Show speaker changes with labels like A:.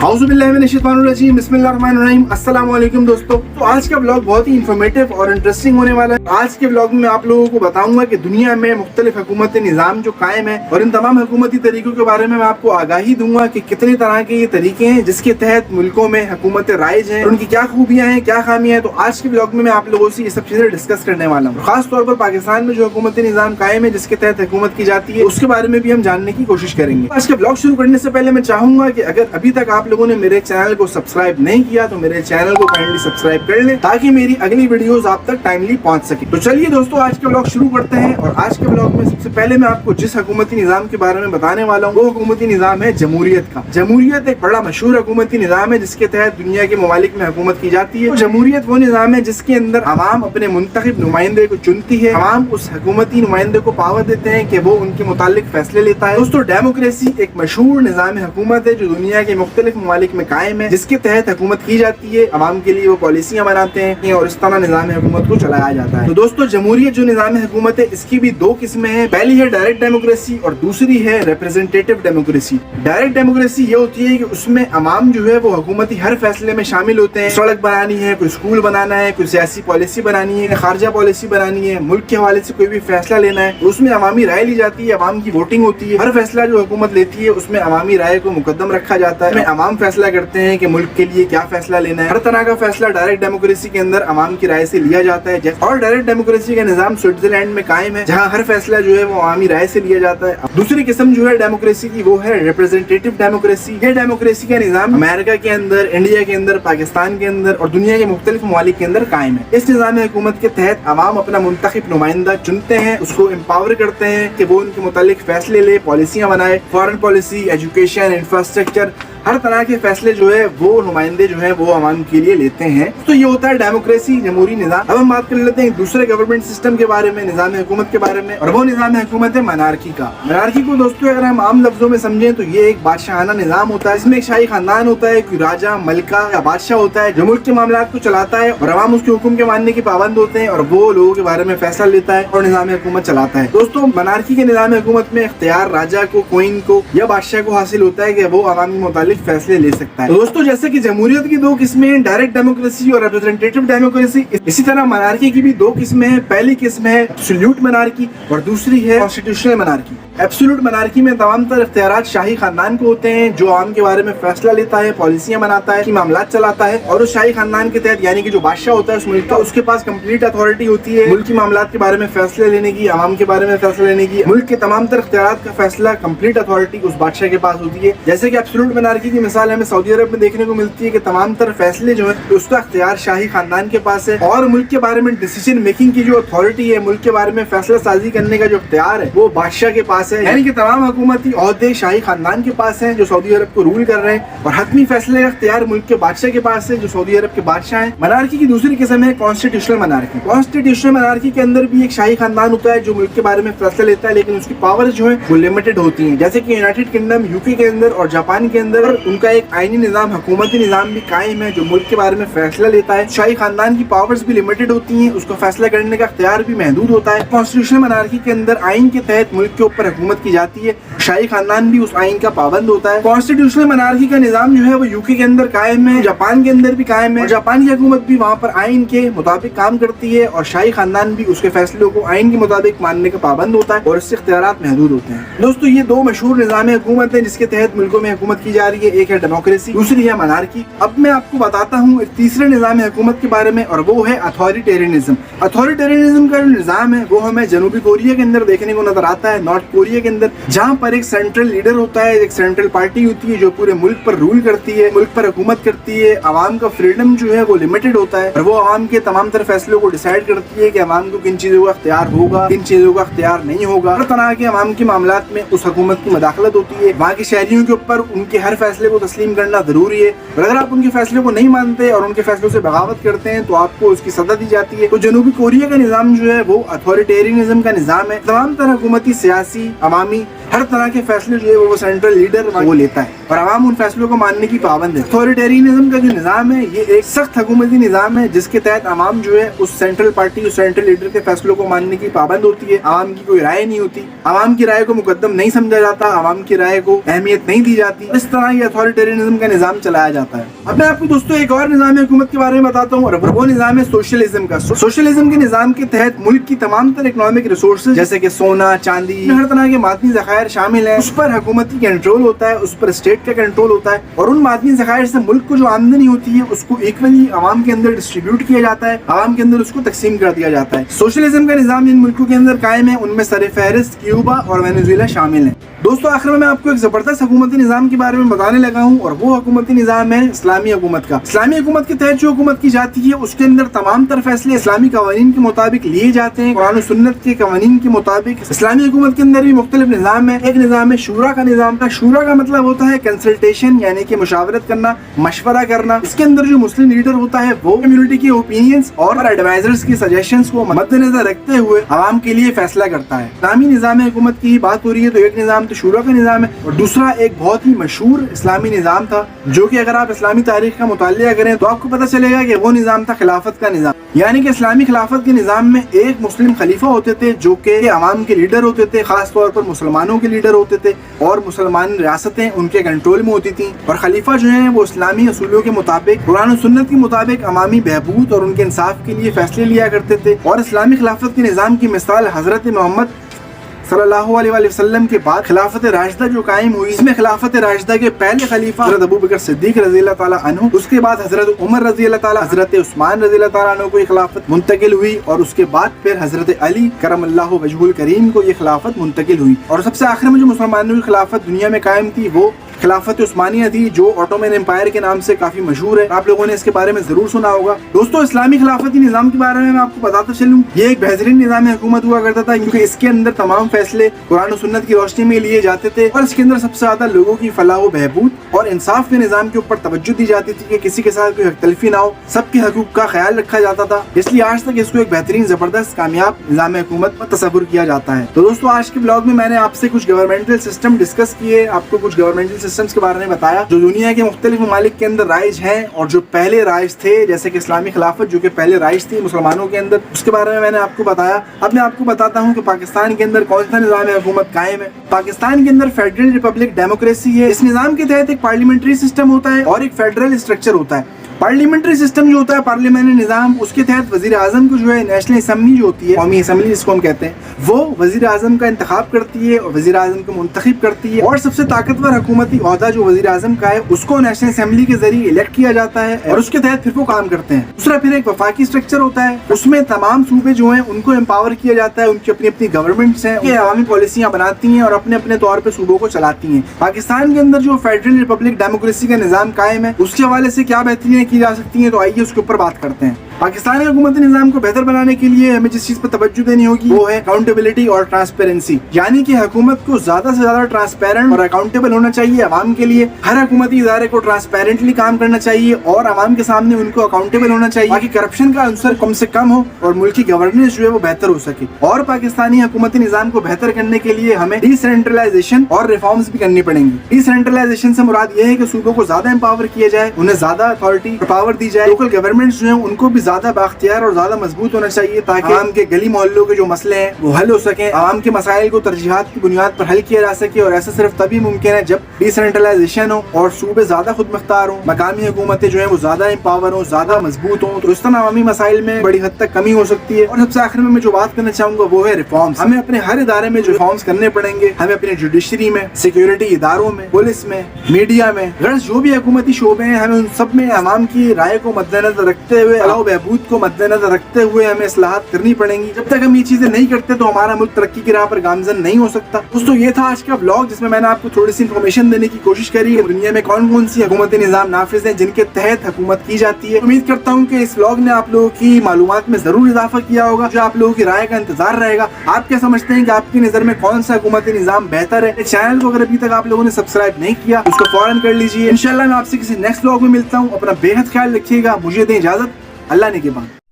A: औज़ुबिल्लाहिमिनश्शैतानिर्रजीम, बिस्मिल्लाहिर्रहमानिर्रहीम। अस्सलाम वालेकुम दोस्तों। तो आज का ब्लॉग बहुत ही इंफॉर्मेटिव और इंटरेस्टिंग होने वाला है। आज के ब्लॉग में आप लोगों को बताऊंगा कि दुनिया में मुख्तलिफ हुकूमती निज़ाम जो कायम है और इन तमाम हुकूमती तरीकों के बारे में मैं आपको आगाही दूंगा कि कितने तरह के ये तरीके हैं जिसके तहत मुल्कों में हुकूमतें राइज हैं और उनकी क्या खूबियाँ हैं, क्या खामियाँ हैं। तो आज के ब्लॉग में मैं आप लोगों से ये सब चीज़ें डिस्कस करने वाला हूँ। खास तौर पर पाकिस्तान में जो हुकूमती निज़ाम कायम है जिसके तहत हुकूमत की जाती है उसके बारे में भी हम जानने की कोशिश करेंगे। आज के ब्लॉग शुरू करने से पहले मैं चाहूंगा कि अगर अभी तक आप लोगों ने मेरे चैनल को सब्सक्राइब नहीं किया तो मेरे चैनल को काइंडली सब्सक्राइब कर लें ताकि मेरी अगली वीडियोस आप तक टाइमली पहुंच सके। तो चलिए दोस्तों, आज के ब्लॉग शुरू करते हैं। और आज के ब्लॉग में सबसे पहले मैं आपको जिस हुकूमती निज़ाम के बारे में बताने वाला हूँ वो हुकूमती निज़ाम है जमहूरियत का। जमहूरियत एक बड़ा मशहूर हुकूमती निज़ाम है जिसके तहत दुनिया के ममालिक में हुकूमत की जाती है। जमहूरियत वो निज़ाम है जिसके अंदर अवाम अपने मुंतखब नुमाइंदे को चुनती है। अवाम उस हुकूमती नुमाइंदे को पावर देते हैं कि वो उनके मुतालिक फैसले लेता है। दोस्तों, डेमोक्रेसी एक मशहूर निज़ाम हुकूमत है जो दुनिया के मुख्तलिफ ममालिक में कायम है, जिसके तहत हुकूमत की जाती है। अवाम के लिए वो पॉलिसियां बनाते हैं और इस तरह निज़ाम हुकूमत को चलाया जाता है। तो दोस्तों, जमहूरियत जो निज़ाम हुकूमत है इसकी भी दो किस्में हैं। पहली है डायरेक्ट डेमोक्रेसी और दूसरी है रिप्रेजेंटेटिव डेमोक्रेसी। डायरेक्ट डेमोक्रेसी ये होती है कि उसमें अवाम जो है वो हुकूमती हर फैसले में शामिल होते हैं। सड़क बनानी है, कोई स्कूल बनाना है, कोई सियासी पॉलिसी बनानी है, खारजा पॉलिसी बनानी है, मुल्क के हवाले से कोई भी फैसला लेना है तो उसमें अवामी राय ली जाती है, अवाम की वोटिंग होती है। हर फैसला जो हुकूमत लेती है उसमें अवामी राय को मुकद्दम रखा जाता है। अवाम फैसला करते हैं कि मुल्क के लिए क्या फैसला लेना है। हर तरह का फैसला डायरेक्ट डेमोक्रेसी के अंदर अवाम की राय से लिया जाता है। और डायरेक्ट डेमोक्रेसी का निज़ाम स्विट्जरलैंड में कायम है जहाँ हर फैसला जो है वो अवामी राय से लिया जाता है। दूसरी किस्म जो है डेमोक्रेसी की वो है रिप्रेजेंटेटिव डेमोक्रेसी। ये डेमोक्रेसी का निज़ाम अमेरिका के अंदर, इंडिया के अंदर, पाकिस्तान के अंदर और दुनिया के मुख्तलिफ ममालिक के अंदर कायम है। इस निज़ाम हुकूमत के तहत अवाम अपना मुंतखब नुमाइंदा चुनते हैं, उसको एम्पावर करते हैं कि वो उनके मुतालिक फैसले ले, पॉलिसियाँ बनाए। फॉरेन पॉलिसी, एजुकेशन, इंफ्रास्ट्रक्चर, हर तरह के फैसले जो है वो नुमाइंदे जो है वो अवाम के लिए लेते हैं। तो ये होता है डेमोक्रेसी, जमहूरी निज़ाम। अब हम बात कर लेते हैं दूसरे गवर्नमेंट सिस्टम के बारे में, निज़ाम हुकूमत के बारे में, और वो निज़ाम हुकूमत है मनार्की का। मनार्की को दोस्तों अगर हम आम लफ्जों में समझें तो ये एक बादशाहाना निज़ाम होता है। इसमें एक शाही खानदान होता है, कोई राजा, मलका या बादशाह होता है जो मुल्क के मामलात को चलाता है और अवाम उसके हुक्म के मानने के पाबंद होते हैं और वो लोगों के बारे में फैसला लेता है और निज़ाम हुकूमत चलाता है। दोस्तों, मनार्की के निज़ाम हुकूमत में इख्तियार राजा को, क्वीन को या बादशाह को हासिल होता है कि वो अवाम के मुतालिक फैसले ले सकता है। तो दोस्तों, जैसे कि जमहूरियत की दो किस्में हैं, डायरेक्ट डेमोक्रेसी और रिप्रेजेंटेटिव डेमोक्रेसी, इसी तरह मनार्की की भी दो किस्में हैं। पहली किस्म है एब्सोल्यूट मनार्की और दूसरी है कॉन्स्टिट्यूशनल मनार्की। एब्सोल्यूट मनार्की में तमाम तर इख्तियारात शाही खानदान को होते हैं जो आम के बारे में फैसला लेता है, पॉलिसियां बनाता है, मामलात चलाता है और उस शाही खानदान के तहत यानी कि जो बादशाह होता है उस मुल्क का, उसके पास कंप्लीट अथॉरिटी होती है मुल्क की मामलात के बारे में फैसले लेने की, आवाम के बारे में फैसला लेने की। मुल्क के तमाम तर इख्तियारात का फैसला कंप्लीट अथॉरिटी उस बादशाह के पास होती है। जैसे कि एब्सोल्यूट मनार्की की मिसाल हमें सऊदी अरब में देखने को मिलती है कि तमाम तर फैसले जो है उसका इख्तियार शाही खानदान के पास है और मुल्क के बारे में डिसीजन मेकिंग की जो अथॉरिटी है, मुल्क के बारे में फैसला साजी करने का जो इख्तियार है वो बादशाह के पास है। यानी कि तमाम हुकूमती ओहदे शाही खानदान के पास हैं जो सऊदी अरब को रूल कर रहे हैं और हतमी फैसले का इख्तियार मुल्क के बादशाह के पास है जो सऊदी अरब के बादशाह हैं। मनार्की की दूसरी किस्म है कॉन्स्टिट्यूशनल मनार्की। कॉन्स्टिट्यूशनल मनार्की के अंदर भी एक शाही खानदान होता है जो मुल्क के बारे में फैसला लेता है लेकिन उसकी पावर जो है वो लिमिटेड होती है। जैसे कि यूनाइटेड किंगडम, यूके के अंदर और जापान के अंदर उनका एक आईनी निज़ाम, हुकूमती निज़ाम भी कायम है जो मुल्क के बारे में फैसला लेता है। शाही खानदान की पावर्स भी लिमिटेड होती हैं, उसको फैसला करने का इख्तियार भी महदूद होता है। कॉन्स्टिट्यूशनल मनार्की के अंदर आइन के तहत मुल्क के ऊपर हुकूमत की जाती है, शाही खानदान भी उस आइन का पाबंद होता है। कॉन्स्टिट्यूशनल मनार्की का निज़ाम जो है वो यूके के अंदर कायम है, जापान के अंदर भी कायम है और जापान की हुकूमत भी वहाँ पर आइन के मुताबिक काम करती है और शाही खानदान भी उसके फैसलों को आइन के मुताबिक मानने का पाबंद होता है और इससे इख्तियारात महदूद होते हैं। दोस्तों, ये दो मशहूर निज़ाम हुकूमत है जिसके तहत मुल्कों में हुकूमत की जा रही है। एक है डेमोक्रेसी, दूसरी है मनार्की। अब मैं आपको बताता हूँ एक तीसरे निज़ाम हुकूमत के बारे में और वो है अथॉरिटेरियनिज्म। अथॉरिटेरियनिज्म का जो निज़ाम है वो हमें जनूबी कोरिया के अंदर देखने को नजर आता है, नॉर्थ कोरिया के अंदर, जहाँ पर एक सेंट्रल लीडर होता है, एक सेंट्रल पार्टी होती है जो पूरे मुल्क पर रूल करती है, मुल्क पर हुकूमत करती है। अवाम का फ्रीडम जो है वो लिमिटेड होता है और वो अवाम के तमाम तर फैसलों को डिसाइड करती है कि अवाम को किन चीज़ों का इख्तियार होगा, किन चीज़ों का इख्तियार नहीं होगा। हर तरह के अवाम के मामलात में उस हुकूमत की मदाखलत होती है। वहाँ के शहरियों के ऊपर उनके हर फैसले को तस्लीम करना जरूरी है और अगर आप उनके फैसले को नहीं मानते और उनके फैसलों से बगावत करते हैं तो आपको उसकी सजा दी जाती है। तो जनूबी कोरिया का निज़ाम जो है वो अथॉरिटेरियनिज्म का निज़ाम है। तमाम तरह हुकूमती, सियासी, अवामी हर तरह के फैसले जो है वो सेंट्रल लीडर वो लेता है और आवाम उन फैसलों को मानने की पाबंद है। अथॉरिटेरियनिज्म का जो निज़ाम है ये एक सख्त हुकूमती निज़ाम है जिसके तहत आवाम जो है उस सेंट्रल पार्टी, उस सेंट्रल लीडर के फैसलों को मानने की पाबंद होती है। आवाम की कोई राय नहीं होती, आवाम की राय को मुकद्दम नहीं समझा जाता, आवाम की राय को अहमियत नहीं दी जाती। इस तरह ये अथॉरिटेरियनिज्म का निज़ाम चलाया जाता है। अब मैं आपको दोस्तों एक और निज़ाम हुकूमत के बारे में बताता हूँ और वो निज़ाम है सोशलिज्म का। सोशलिज्म के निज़ाम के तहत मुल्क की तमाम तर इकोनॉमिक रिसोर्सेज जैसे कि सोना, चांदी, हर तरह के मादनी ज़खायर शामिल है, उस पर हुकूमती कंट्रोल होता है, उस पर स्टेट का कंट्रोल होता है और उन मादनी ज़खायर से मुल्क को जो आमदनी होती है उसको इक्वली आवाम के अंदर डिस्ट्रीब्यूट किया जाता है, आवाम के अंदर उसको तकसीम कर दिया जाता है। सोशलिज्म का निज़ाम जिन मुल्कों के अंदर कायम है उनमें सरफहरिस्त क्यूबा और वेनेजुएला शामिल है। दोस्तों आखिर में मैं आपको एक जबरदस्त हुकूमती निज़ाम के बारे में बताने लगा हूँ और वो हुकूमती निज़ाम है इस्लामी हुकूमत का। इस्लामी हुकूमत के तहत जो हुकूमत की जाती है उसके अंदर तमाम तर फैसले इस्लामी कवानीन के मुताबिक लिए जाते हैं, कुरान और सुन्नत के कवानीन के मुताबिक। इस्लामी हुकूमत के अंदर भी मुख्तलिफ निज़ाम है। एक निज़ाम है शूरा का निज़ाम का। शूरा का मतलब होता है कंसल्टेशन, यानी कि मुशावरत करना, मशवरा करना। इसके अंदर जो मुस्लिम लीडर होता है वो कम्युनिटी के ओपिनियंस और एडवाइजर्स की सजेशंस को मद्देनजर रखते हुए आवाम के लिए फैसला करता है। इस्लामी निज़ाम हुकूमत की बात हो रही है तो एक निज़ाम तो शूरा का निज़ाम है और दूसरा एक बहुत ही मशहूर इस्लामी निज़ाम था जो कि अगर आप इस्लामी तारीख का मुतालिया करें तो आपको पता चलेगा कि वो निज़ाम था खिलाफत का निज़ाम। यानी कि इस्लामी खिलाफत के निज़ाम में एक मुस्लिम खलीफा होते थे जो कि आवाम के लीडर होते थे, खास तौर पर मुसलमानों के लीडर होते थे और मुसलमान रियासतें उनके कंट्रोल में होती थी और खलीफा जो है वो इस्लामी असूलों के मुताबिक, कुरान और सुन्नत के मुताबिक अवामी बहबूद और उनके इंसाफ के लिए फैसले लिया करते थे। और इस्लामी खिलाफत के निज़ाम की मिसाल हज़रत मोहम्मद सल्लल्लाहु अलैहि वसल्लम के बाद खिलाफत राशिदा जो कायम हुई, इसमें खिलाफत राशिदा के पहले खलीफा हज़रत अबू बकर सिद्दीक रज़ी अल्लाह ताला अन्हु, उसके बाद हज़रत उमर रज़ी अल्लाह ताला, हज़रत उस्मान रज़ी अल्लाह ताला अन्हु को ये खिलाफत मुंतकिल हुई और उसके बाद फिर हज़रत अली करमल्लाहु वजहुल करीम को ये खिलाफत मुंतकिल हुई। और सबसे आखिर में जो मुसलमानों की खिलाफत दुनिया में कायम थी वो खिलाफत उस्मानिया थी जो ऑटोमन एम्पायर के नाम से काफी मशहूर है। आप लोगों ने इसके बारे में जरूर सुना होगा। दोस्तों इस्लामी खिलाफती निज़ाम के बारे में मैं आपको बताता चलूं, ये एक बेहतरीन निज़ाम हुकूमत हुआ करता था क्योंकि इसके अंदर तमाम फैसले कुरान और सुन्नत की रोशनी में लिए जाते थे और इसके अंदर सबसे ज्यादा लोगों की फलाह व बहबूद और इंसाफ के निज़ाम के ऊपर तवज्जो दी जाती थी कि किसी के साथ कोई हक़तलफ़ी ना हो, सबके हकूक़ का ख्याल रखा जाता था। इसलिए आज तक इसको एक बेहतरीन जबरदस्त कामयाब निज़ाम हुकूमत पर तस्वुर किया जाता है। तो दोस्तों आज के ब्लॉग में मैंने आपसे कुछ गवर्नमेंटल सिस्टम डिस्कस किए, आपको कुछ गवर्नमेंटल सिस्टम्स के बारे में बताया जो दुनिया के मुख्तलिफ ममालिक के अंदर राइज हैं और जो पहले राइज थे, जैसे कि इस्लामी खिलाफत जो कि पहले राइज थी मुसलमानों के अंदर, उसके बारे में मैंने आपको बताया। अब मैं आपको बताता हूँ कि पाकिस्तान के अंदर कौन सा निज़ाम हुकूमत कायम है। पाकिस्तान के अंदर फेडरल रिपब्लिक डेमोक्रेसी है। इस निज़ाम के तहत एक पार्लियामेंट्री सिस्टम होता है और एक फेडरल स्ट्रक्चर होता है। पार्लियामेंट्री सिस्टम जो होता है, पार्लियामेंट्री निज़ाम, उसके तहत वजीर आजम को जो है नेशनल असम्बली जो होती है, कौमी असम्बली जिसको हम कहते हैं, वो वजीर आजम का इंतखाब करती है और वजीर आजम को मुंतखब करती है और सबसे ताकतवर हुकूमती ओहदा जो वजीर आजम का है उसको नेशनल असम्बली के जरिए इलेक्ट किया जाता है और उसके तहत फिर वो काम करते हैं। दूसरा फिर एक वफाकी स्ट्रक्चर होता है, उसमें तमाम सूबे जो है उनको एम्पावर किया जाता है, उनकी अपनी अपनी गवर्नमेंट्स हैं, ये अवामी पॉलिसियाँ बनाती हैं और अपने अपने तौर पर सूबों को चलाती हैं। पाकिस्तान के अंदर जो फेडरल रिपब्लिक डेमोक्रेसी का निज़ाम कायम है उसके हवाले से क्या बेहतरीन की जा सकती है, तो आइए उसके ऊपर बात करते हैं। पाकिस्तानी हुकूमती निज़ाम को बेहतर बनाने के लिए हमें जिस चीज पर तवज्जो देनी होगी वो है अकाउंटेबिलिटी और ट्रांसपेरेंसी, यानी कि हुकूमत को ज्यादा से ज्यादा ट्रांसपेरेंट और अकाउंटेबल होना चाहिए अवाम के लिए। हर हुकूमती इदारे को ट्रांसपेरेंटली काम करना चाहिए और अवाम के सामने उनको अकाउंटेबल होना चाहिए ताकि करप्शन का अंसर कम से कम हो और मुल्क की गवर्नेंस जो है वो बेहतर हो सके। और पाकिस्तानी हुकूमती निज़ाम को बेहतर करने के लिए हमें डिसेंट्रलाइजेशन और रिफॉर्म्स भी करनी पड़ेंगी। डिसेंट्रलाइजेशन से मुराद ये है कि सूबों को ज्यादा एम्पावर किया जाए, उन्हें ज्यादा अथॉरिटी पावर दी जाए। लोकल गवर्नमेंट्स जो है उनको भी ज्यादा बाख्तियार और ज्यादा मजबूत होना चाहिए ताकि आवाम के गली मोहल्लों के जो मसले हैं वो हल हो सके। आवाम के मसाइल को तरजीहात की बुनियाद पर हल किया जा सके और ऐसा सिर्फ तभी मुमकिन है जब डिसेंट्रलाइजेशन हो और सूबे ज्यादा खुद मुख्तार हो, मकामी हुकूमतें जो है वो ज्यादा एम्पावर हो, ज्यादा मजबूत हो, तो इस तरह अवामी मसाइल में बड़ी हद तक कमी हो सकती है। और सबसे आखिर में मैं जो बात करना चाहूंगा वो है रिफॉर्म्स। हमें अपने हर इदारे में जो रिफॉर्म्स करने पड़ेंगे, हमें अपने जुडिशरी में, सिक्योरिटी इदारों में, पुलिस में, मीडिया में, गर्ज जो भी हुकूमती शोबे हैं, हमें उन सब में अवाम की राय को मद्देनजर रखते हुए, फलाह बहबूद को मद्देनजर रखते हुए हमें इस्लाहात करनी पड़ेंगी। जब तक हम ये चीजें नहीं करते तो हमारा मुल्क तरक्की की राह पर गामजन नहीं हो सकता। दोस्तों ये था आज का व्लॉग जिसमें मैंने आपको थोड़ी सी इन्फॉर्मेशन देने की कोशिश करी है दुनिया में कौन कौन सी हुकूमती निज़ाम नाफिज हैं जिनके तहत हुकूमत की जाती है। उम्मीद करता हूँ कि इस व्लॉग ने आप लोगों की मालूमात में जरूर इजाफा किया होगा। जो आप लोगों की राय का इंतजार रहेगा। आप क्या समझते हैं कि आपकी नजर में कौन सा हुकूमती निज़ाम बेहतर है? चैनल को अगर अभी तक आप लोगों ने सब्सक्राइब नहीं किया उसको फौरन कर लीजिए। इंशाल्लाह मैं आपसे किसी नेक्स्ट व्लॉग में मिलता हूँ। अपना बेहद ख्याल रखिएगा। मुझे दें इजाजत। अल्लाह ने के बाद।